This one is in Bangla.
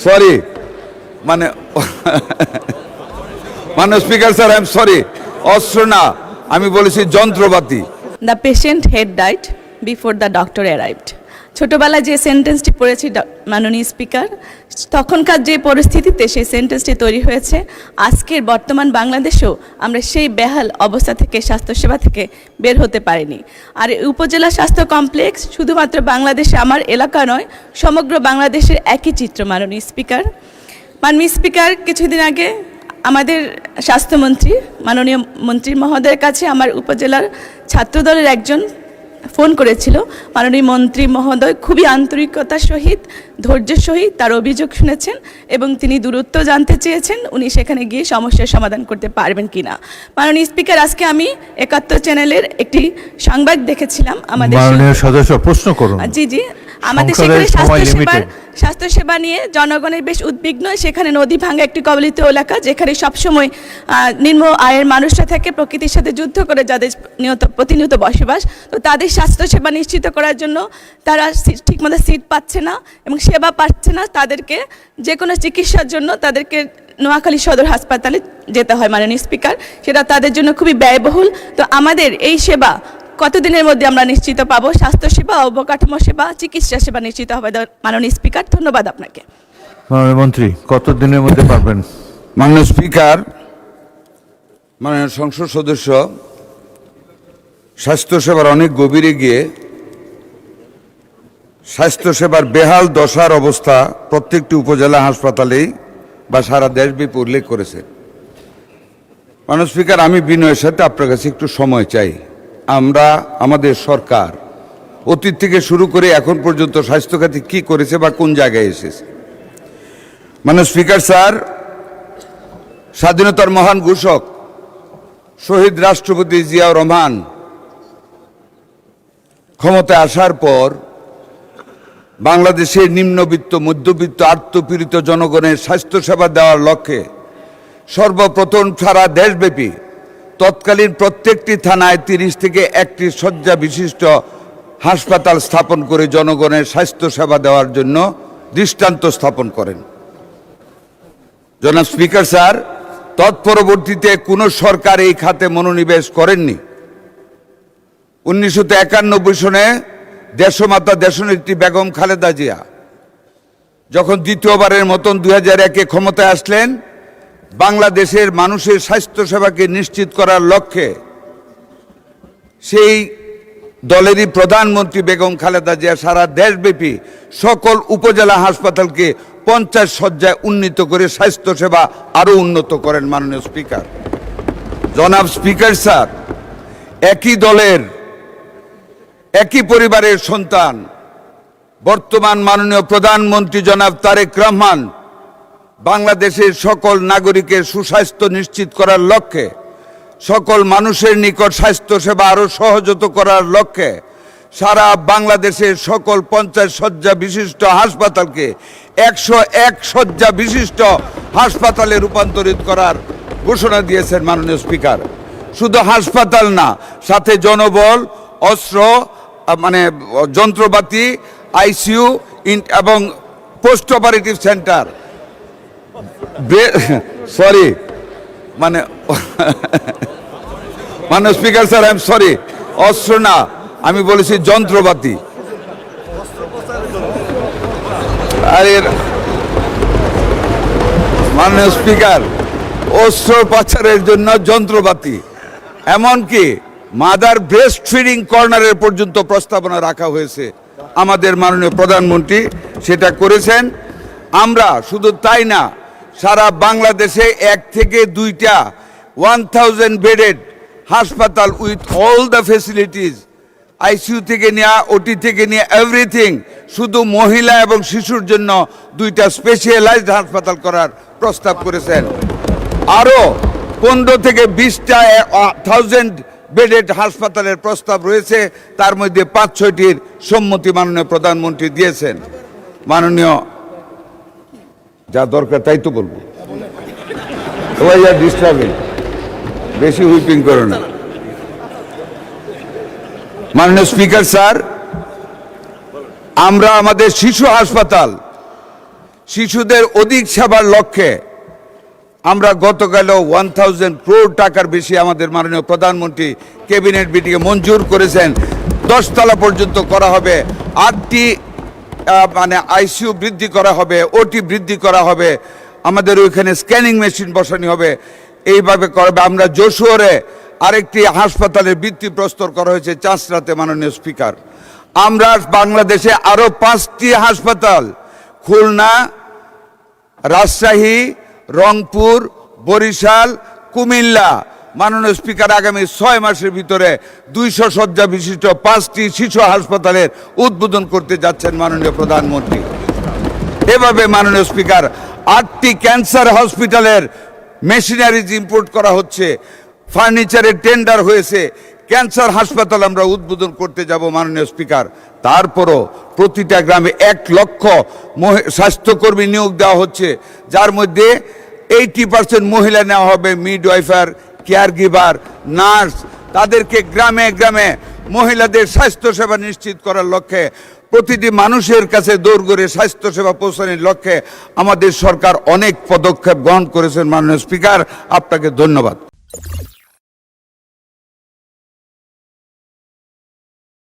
সরি মানে মাননীয় speaker sir, I am sorry, অস্ত্র না, আমি বলেছি যন্ত্রপাতি। The patient head died before the doctor arrived. ছোটবেলায় যে সেন্টেন্সটি পড়েছি মাননীয় স্পিকার, তখনকার যে পরিস্থিতিতে সেই সেন্টেন্সটি তৈরি হয়েছে, আজকের বর্তমান বাংলাদেশেও আমরা সেই বেহাল অবস্থা থেকে, স্বাস্থ্যসেবা থেকে বের হতে পারিনি। আর উপজেলা স্বাস্থ্য কমপ্লেক্স শুধুমাত্র বাংলাদেশে, আমার এলাকা নয়, সমগ্র বাংলাদেশের একই চিত্র। মাননীয় স্পিকার, কিছুদিন আগে আমাদের স্বাস্থ্যমন্ত্রী, মাননীয় মন্ত্রী মহোদয়ের কাছে আমার উপজেলার ছাত্রদলের একজন ফোন করেছিল। মাননীয় মন্ত্রী মহোদয় খুবই আন্তরিকতার সহিত, ধৈর্যের সহিত তার অভিযোগ শুনেছেন এবং তিনি দূরত্ব জানতে চেয়েছেন উনি সেখানে গিয়ে সমস্যার সমাধান করতে পারবেন কিনা। মাননীয় স্পিকার, আজকে আমি ৭১ চ্যানেলের একটি সংবাদ দেখেছিলাম। আমাদের মাননীয় সদস্য প্রশ্ন করুন। জি, আমাদের সেখানে স্বাস্থ্যসেবা নিয়ে জনগণের বেশ উদ্বিগ্ন। সেখানে নদী ভাঙ্গা একটি কবলিত এলাকা, যেখানে সবসময় নিম্ন আয়ের মানুষরা থাকে, প্রকৃতির সাথে যুদ্ধ করে যাদের প্রতিনিয়ত বসবাস। তো তাদের স্বাস্থ্যসেবা নিশ্চিত করার জন্য তারা ঠিকমতো সিট পাচ্ছে না এবং সেবা পাচ্ছে না। তাদেরকে যে কোনো চিকিৎসার জন্য তাদেরকে নোয়াখালী সদর হাসপাতালে যেতে হয়। মাননীয় স্পিকার, সেটা তাদের জন্য খুবই ব্যয়বহুল। তো আমাদের এই সেবা কতদিনের মধ্যে আমরা নিশ্চিত পাবো? স্বাস্থ্যসেবা, অবকাঠামো সেবা, চিকিৎসা সেবা নিশ্চিত হবে। মাননীয় স্পিকার, ধন্যবাদ আপনাকে। মাননীয় মন্ত্রী, কতদিনের মধ্যে পারবেন? মাননীয় স্পিকার, মাননীয় সংসদ সদস্য স্বাস্থ্যসেবার অনেক গভীরে গিয়ে স্বাস্থ্যসেবার বেহাল দশার অবস্থা প্রত্যেকটি উপজেলা হাসপাতালেই বা সারা দেশব্যাপী উল্লেখ করেছে। মাননীয় স্পিকার, আমি বিনয়ের সাথে আপনার কাছে একটু সময় চাই। আমাদের সরকার অতীত থেকে শুরু করে এখন পর্যন্ত স্বাস্থ্যখাতে কি করেছে বা কোন জায়গায় এসেছে। মাননীয় স্পিকার স্যার, স্বাধীনতার মহান ঘোষক শহীদ রাষ্ট্রপতি জিয়াউর রহমান ক্ষমতায় আসার পর বাংলাদেশের নিম্নবিত্ত, মধ্যবিত্ত, আর্তপীড়িত জনগণের স্বাস্থ্যসেবা দেওয়ার লক্ষ্যে সর্বপ্রথম সারা দেশব্যাপী তৎকালীন প্রত্যেকটি থানায় 30 থেকে 31 শয্যা বিশিষ্ট হাসপাতাল স্থাপন করে জনগণের স্বাস্থ্যসেবা দেওয়ার জন্য দৃষ্টান্ত স্থাপন করেন। জনাব স্পিকার স্যার, তৎপরবর্তীতে কোনো সরকার এই খাতে মনোনিবেশ করেননি। 1991 সনে দেশমাতা দেশনেত্রী বেগম খালেদা জিয়া যখন দ্বিতীয়বারের মতন 2001-এ ক্ষমতায় আসলেন, বাংলাদেশের মানুষের স্বাস্থ্যসেবাকে নিশ্চিত করার লক্ষ্যে সেই দলেরই প্রধানমন্ত্রী বেগম খালেদা জিয়া সারা দেশব্যাপী সকল উপজেলা হাসপাতালকে 50 শয্যায় উন্নীত করে স্বাস্থ্যসেবা আরও উন্নত করেন। মাননীয় স্পিকার, জনাব স্পিকার স্যার, একই দলের, একই পরিবারের সন্তান বর্তমান মাননীয় প্রধানমন্ত্রী জনাব তারেক রহমান বাংলাদেশের সকল নাগরিকের সুস্বাস্থ্য নিশ্চিত করার লক্ষ্যে, সকল মানুষের নিকট স্বাস্থ্যসেবা আরও সহজতর করার লক্ষ্যে সারা বাংলাদেশের সকল 50 শয্যা বিশিষ্ট হাসপাতালকে 101 শয্যা বিশিষ্ট হাসপাতালে রূপান্তরিত করার ঘোষণা দিয়েছেন। মাননীয় স্পিকার, শুধু হাসপাতাল না, সাথে জনবল, অস্ত্র, মানে যন্ত্রপাতি, আইসিইউ এবং পোস্ট অপারেটিভ সেন্টার, সরি মাননীয় speaker sir, I am sorry, অস্ত্র না, আমি বলেছি যন্ত্রপাতি। আরে মাননীয় স্পিকার, অস্ত্র পাচারের জন্য যন্ত্রপাতি, এমনকি মাদার ব্রেস্ট ফিডিং কর্নারের পর্যন্ত প্রস্তাবনা রাখা হয়েছে। আমাদের মাননীয় প্রধানমন্ত্রী সেটা করেছেন। আমরা শুধু তাই না, সারা বাংলাদেশে 1 থেকে 2টা 1000 বেডেড হাসপাতাল with all the facilities, ICU থেকে নেওয়া, ওটি থেকে নিয়ে এভরিথিং, শুধু মহিলা এবং শিশুর জন্য 2টা স্পেশালাইজড হাসপাতাল করার প্রস্তাব করেছেন। আরও 15 থেকে 20টা 1000 বেডেড হাসপাতালের প্রস্তাব রয়েছে, তার মধ্যে 5-6টির সম্মতি মাননীয় প্রধানমন্ত্রী দিয়েছেন। মাননীয়, যা দরকার তাই তো বলবো, ডিস্টার্বিং, বেশি হুইপিং করো না। মাননীয় স্পিকার স্যার, আমরা আমাদের শিশু হাসপাতাল শিশুদের অধিক সেবার লক্ষ্যে আমরা গতকালও 1000 crore টাকার বেশি আমাদের মাননীয় প্রধানমন্ত্রী ক্যাবিনেট মিটিংয়ে মঞ্জুর করেছেন। 10 তলা পর্যন্ত করা হবে, 8টি মানে আইসিইউ বৃদ্ধি করা হবে, ওটি বৃদ্ধি করা হবে, আমাদের ওইখানে স্ক্যানিং মেশিন বসানো হবে, এইভাবে করবে। আমরা যশোরে আরেকটি হাসপাতালের ভিত্তিপ্রস্তর করা হয়েছে চাঁচড়াতে মাননীয় স্পিকার। আমরা বাংলাদেশে আরও 5টি হাসপাতাল খুলনা, রাজশাহী, রংপুর, বরিশাল, কুমিল্লা মাননীয় স্পিকার আগামী 6 মাসের ভিতরে 200 শয্যা বিশিষ্ট 5টি শিশু হাসপাতালের উদ্বোধন করতে যাচ্ছেন মাননীয় প্রধানমন্ত্রী। এভাবে মাননীয় স্পিকার 8টি ক্যান্সার হসপিটালের মেশিনারিজ ইম্পোর্ট করা হচ্ছে, ফার্নিচারের টেন্ডার হয়েছে, ক্যান্সার হাসপাতাল আমরা উদ্বোধন করতে যাব মাননীয় স্পিকার। তারপরও প্রতিটা গ্রামে 1 লক্ষ স্বাস্থ্যকর্মী নিয়োগ দেওয়া হচ্ছে, যার মধ্যে 80% মহিলা নেওয়া হবে, মিডওয়াইফার, কেয়ার গিভার, নার্স। তাদেরকে গ্রামে গ্রামে মহিলাদের স্বাস্থ্যসেবা নিশ্চিত করার লক্ষ্যে, প্রতিটি মানুষের কাছে দৌড়গড়ে স্বাস্থ্যসেবা পৌঁছানোর লক্ষ্যে আমাদের সরকার অনেক পদক্ষেপ গ্রহণ করেছেন মাননীয় স্পিকার। আপনাকে ধন্যবাদ।